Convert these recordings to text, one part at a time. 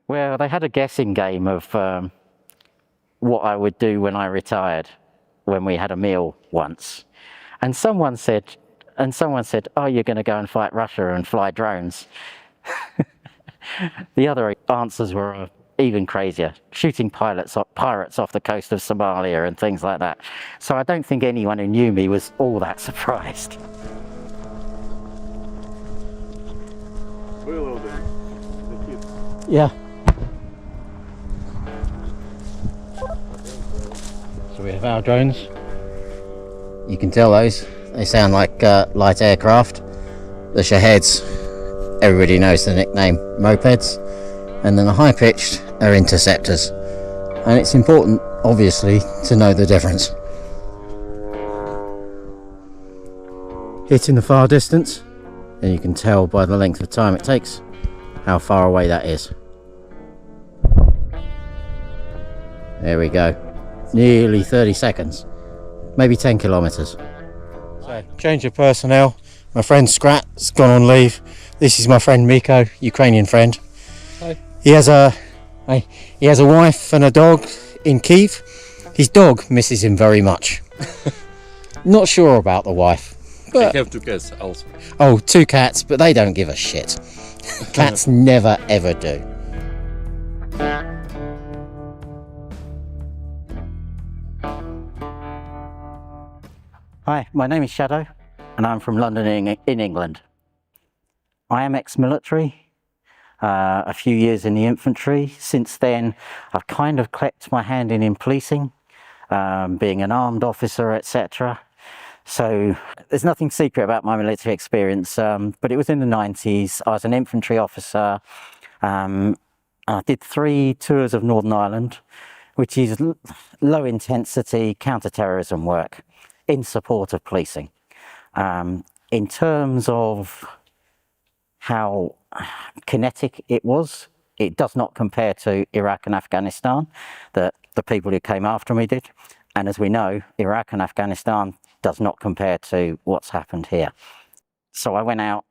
Well, they had a guessing game of what I would do when I retired, when we had a meal once. And someone said, oh, you're going to go and fight Russia and fly drones. The other answers were even crazier, shooting pirates off the coast of Somalia and things like that. So I don't think anyone who knew me was all that surprised. Yeah. So we have our drones. You can tell those. They sound like light aircraft. The Shaheds, everybody knows the nickname mopeds. And then the high-pitched are interceptors. And it's important, obviously, to know the difference. Hitting the far distance, and you can tell by the length of time it takes how far away that is. There we go. Nearly 30 seconds. Maybe 10 kilometres. So, change of personnel. My friend Scrat's gone on leave. This is my friend Miko, Ukrainian friend. Hi. He has a wife and a dog in Kyiv. His dog misses him very much. Not sure about the wife. But I have 2 cats also. Oh, 2 cats, but they don't give a shit. Cats never ever do. Hi, my name is Shadow, and I'm from London in England. I am ex-military, a few years in the infantry. Since then, I've kind of kept my hand in policing, being an armed officer, etc. So there's nothing secret about my military experience, but it was in the 90s. I was an infantry officer, and I did 3 tours of Northern Ireland, which is low intensity counter-terrorism work in support of policing. In terms of how kinetic it was, it does not compare to Iraq and Afghanistan that the people who came after me did. And as we know, Iraq and Afghanistan does not compare to what's happened here. So I went out,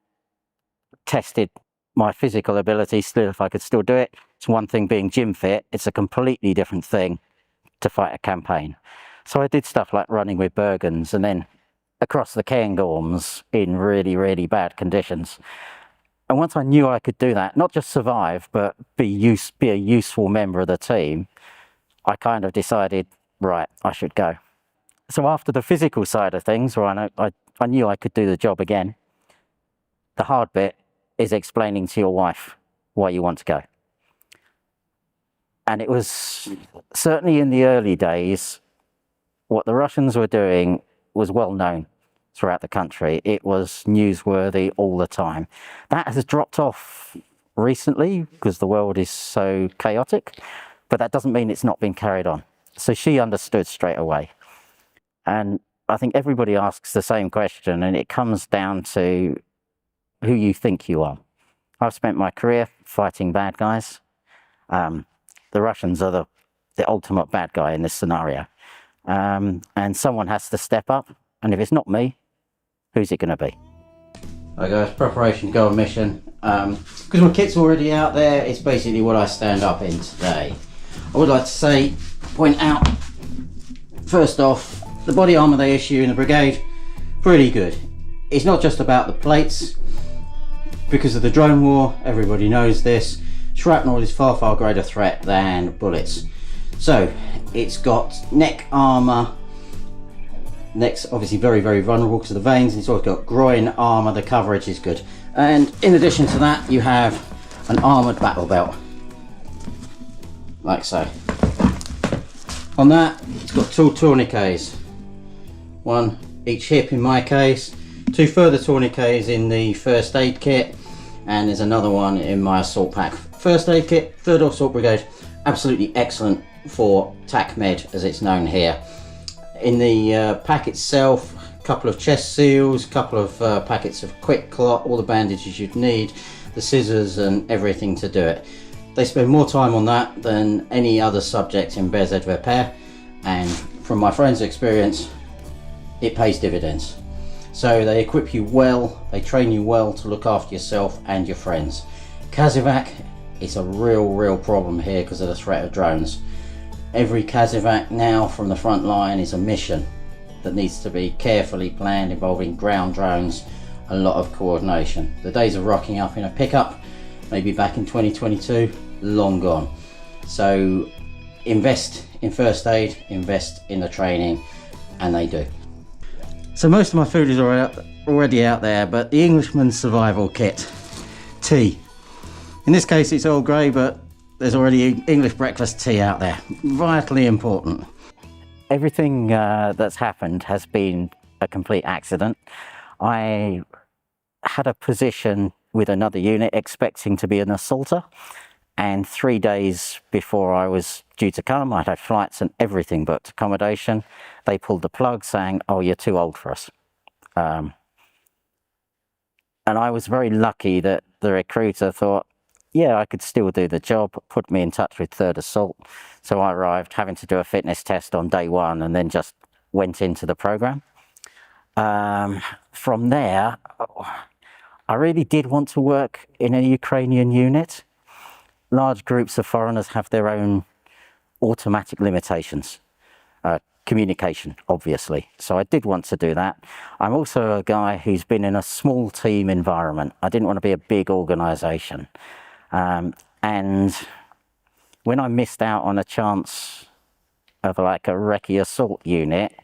tested my physical ability, still if I could still do it. It's one thing being gym fit, it's a completely different thing to fight a campaign. So I did stuff like running with Bergens and then across the Cairngorms in really, really bad conditions. And once I knew I could do that, not just survive, but be a useful member of the team, I kind of decided, right, I should go. So after the physical side of things, where I knew I could do the job again, the hard bit is explaining to your wife why you want to go. And it was certainly in the early days, what the Russians were doing was well known throughout the country. It was newsworthy all the time. That has dropped off recently because the world is so chaotic, but that doesn't mean it's not been carried on. So she understood straight away. And I think everybody asks the same question, and it comes down to who you think you are. I've spent my career fighting bad guys. The Russians are the ultimate bad guy in this scenario. And someone has to step up, and if it's not me, who's it going to be? Hi guys, preparation to go on mission. Because my kit's already out there, it's basically what I stand up in today. I would like to point out, first off, the body armour they issue in the brigade, pretty good. It's not just about the plates. Because of the drone war, everybody knows this, shrapnel is far, far greater threat than bullets. So, it's got neck armour, neck's obviously very, very vulnerable because of the veins, and it's also got groin armour, the coverage is good. And in addition to that, you have an armoured battle belt, like so. On that, it's got 2 tourniquets, 1 each hip in my case, 2 further tourniquets in the first aid kit, and there's another one in my assault pack. First aid kit, 3rd Assault Brigade, absolutely excellent for TAC Med as it's known here. In the pack itself, a couple of chest seals, a couple of packets of quick clot, all the bandages you'd need, the scissors and everything to do it. They spend more time on that than any other subject in BZ repair, and from my friend's experience, it pays dividends. So they equip you well, they train you well to look after yourself and your friends. Kazivac it's a real problem here because of the threat of drones. Every Kazovac now from the front line is a mission that needs to be carefully planned, involving ground drones, a lot of coordination. The days of rocking up in a pickup, maybe back in 2022, long gone. So invest in first aid, invest in the training, and they do. So most of my food is already out there, but the Englishman's survival kit, tea. In this case it's Earl Grey, but there's already English breakfast tea out there. Vitally important. Everything that's happened has been a complete accident. I had a position with another unit expecting to be an assaulter, and 3 days before I was due to come, I'd had flights and everything booked, accommodation. They pulled the plug saying, "Oh, you're too old for us." And I was very lucky that the recruiter thought, yeah, I could still do the job, put me in touch with 3rd Assault. So I arrived having to do a fitness test on day 1 and then just went into the program. From there, I really did want to work in a Ukrainian unit. Large groups of foreigners have their own automatic limitations. Communication, obviously. So I did want to do that. I'm also a guy who's been in a small team environment. I didn't want to be a big organization. And when I missed out on a chance of like a recce assault unit,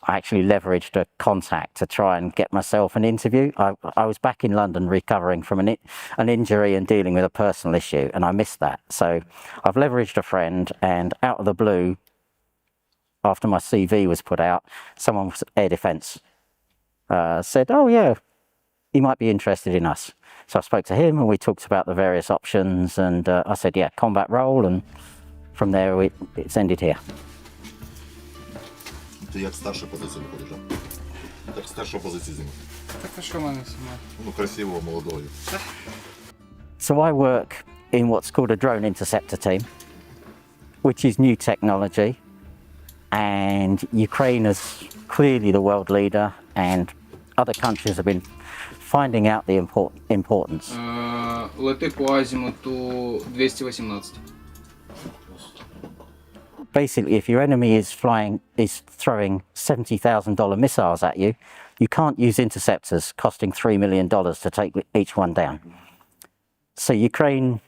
I actually leveraged a contact to try and get myself an interview. I was back in London recovering from an injury and dealing with a personal issue, and I missed that. So I've leveraged a friend, and out of the blue, after my CV was put out, someone from Air Defence said, "Oh yeah, you might be interested in us." So I spoke to him and we talked about the various options, and I said, yeah, combat role, and from there it's ended here. Ти як старша позиція виходиш, так? Так старша позиція зими. Так а що в мене сама? Ну, красивого, молодого. So I work in what's called a drone interceptor team, which is new technology, and Ukraine is clearly the world leader, and other countries have been finding out the importance. Лети по азімуту 218. Basically, if your enemy is throwing $70,000 missiles at you, you can't use interceptors costing $3 million to take each one down. So Ukraine,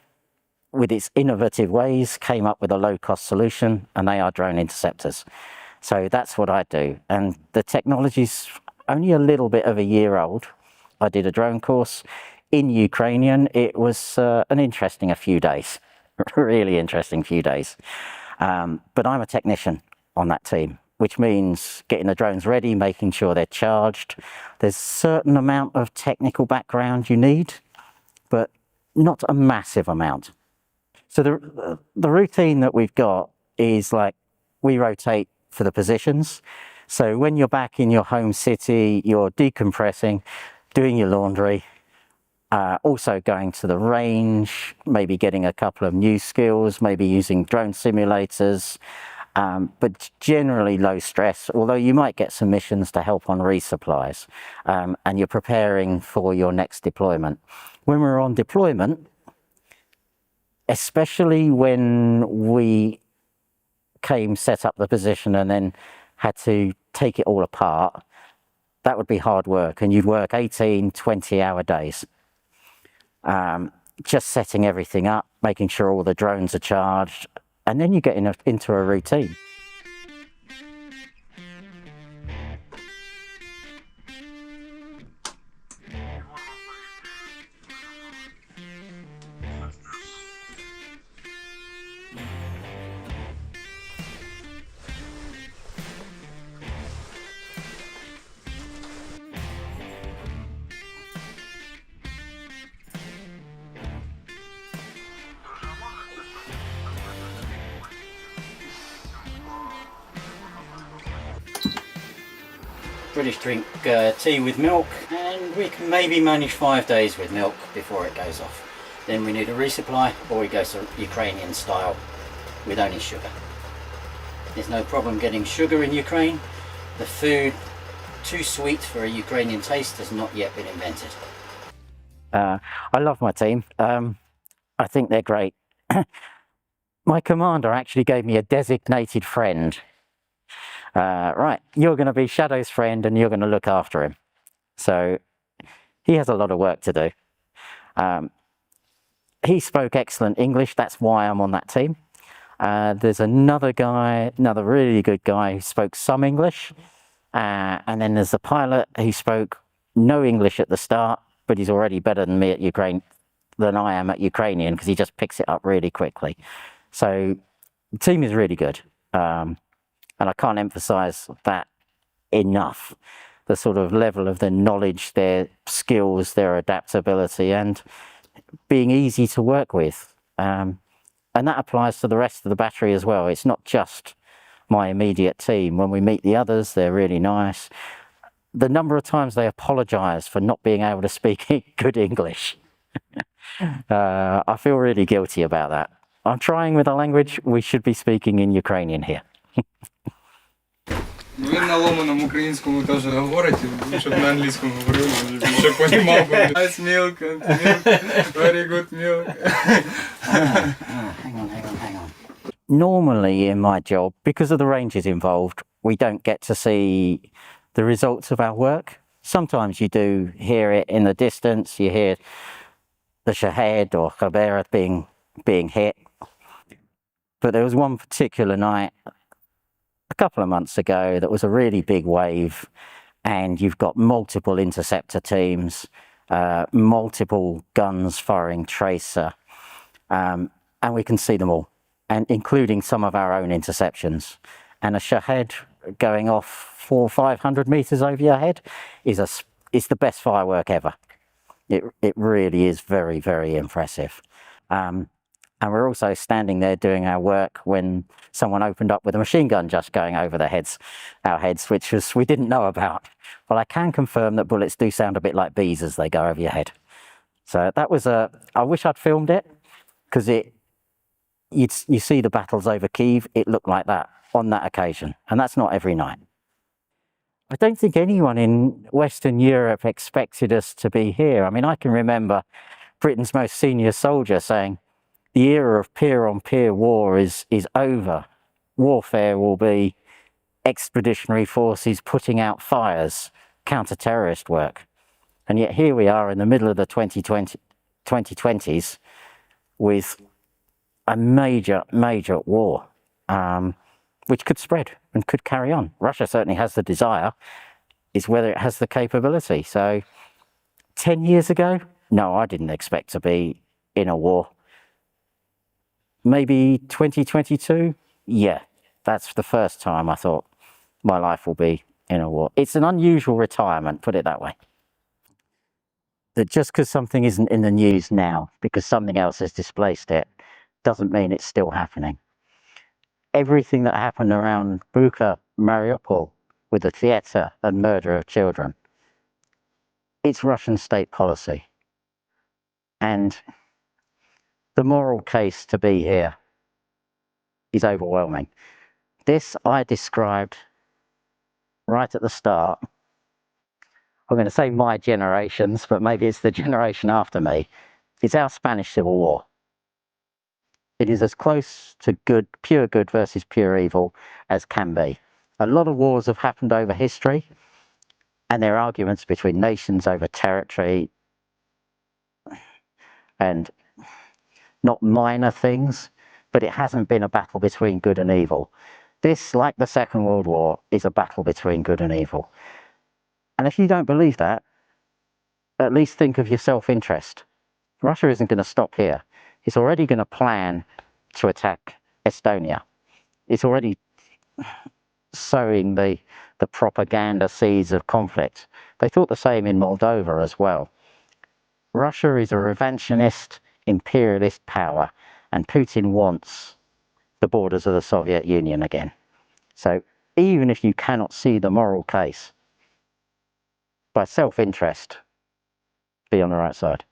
with its innovative ways, came up with a low-cost solution, and they are drone interceptors. So that's what I do. And the technology's only a little bit of a year old. I did a drone course in Ukrainian. It was an interesting few days, really interesting few days. But I'm a technician on that team, which means getting the drones ready, making sure they're charged. There's a certain amount of technical background you need, but not a massive amount. So the routine that we've got is like we rotate for the positions. So when you're back in your home city, you're decompressing, doing your laundry, also going to the range, maybe getting a couple of new skills, maybe using drone simulators, but generally low stress, although you might get some missions to help on resupplies, and you're preparing for your next deployment. When we're on deployment, especially when we set up the position and then had to take it all apart, that would be hard work, and you'd work 18, 20-hour days. Just setting everything up, making sure all the drones are charged, and then you get into a routine. British drink tea with milk, and we can maybe manage 5 days with milk before it goes off. Then we need a resupply, or we go to Ukrainian style with only sugar. There's no problem getting sugar in Ukraine. The food, too sweet for a Ukrainian taste, has not yet been invented. I love my team. I think they're great. My commander actually gave me a designated friend. Right, you're going to be Shadow's friend and you're going to look after him. So he has a lot of work to do. He spoke excellent English. That's why I'm on that team. There's another guy, another really good guy who spoke some English. And then there's the pilot who spoke no English at the start, but he's already better than me at than I am at Ukrainian because he just picks it up really quickly. So the team is really good. And I can't emphasize that enough. The sort of level of their knowledge, their skills, their adaptability, and being easy to work with. And that applies to the rest of the battery as well. It's not just my immediate team. When we meet the others, they're really nice. The number of times they apologize for not being able to speak good English. I feel really guilty about that. I'm trying with a language we should be speaking in Ukrainian here. Він на ломаному українському теж говорить, щоб на англійському говорив, більше понімав. Nice milk, very good milk. Hang on. Normally in my job, because of the ranges involved, we don't get to see the results of our work. Sometimes you do hear it in the distance, you hear the Shahed or Khabera being hit. But there was one particular night a couple of months ago that was a really big wave, and you've got multiple interceptor teams, multiple guns firing tracer, and we can see them all, and including some of our own interceptions. And a Shahed going off 400 or 500 meters over your head is the best firework ever. It really is very, very impressive. And we're also standing there doing our work when someone opened up with a machine gun just going over our heads, which we didn't know about. Well, I can confirm that bullets do sound a bit like bees as they go over your head. So that was I wish I'd filmed it, because you see the battles over Kyiv, it looked like that on that occasion, and that's not every night. I don't think anyone in Western Europe expected us to be here. I mean, I can remember Britain's most senior soldier saying, the era of peer-on-peer war is over. Warfare will be expeditionary forces putting out fires, counter-terrorist work. And yet here we are in the middle of the 2020s with a major, major war, which could spread and could carry on. Russia certainly has the desire. It's whether it has the capability. So 10 years ago, no, I didn't expect to be in a war. Maybe 2022? Yeah, that's the first time I thought my life will be in a war. It's an unusual retirement, put it that way. That just because something isn't in the news now, because something else has displaced it, doesn't mean it's still happening. Everything that happened around Bucha, Mariupol, with the theatre and murder of children, it's Russian state policy. And the moral case to be here is overwhelming. This I described right at the start. I'm going to say my generations, but maybe it's the generation after me. It's our Spanish Civil War. It is as close to pure good versus pure evil as can be. A lot of wars have happened over history, and there are arguments between nations over territory and not minor things, but it hasn't been a battle between good and evil. This, like the Second World War, is a battle between good and evil. And if you don't believe that, at least think of your self-interest. Russia isn't going to stop here. It's already going to plan to attack Estonia. It's already sowing the propaganda seeds of conflict. They thought the same in Moldova as well. Russia is a revanchist, imperialist power, and Putin wants the borders of the Soviet Union again. So even if you cannot see the moral case, by self-interest, be on the right side.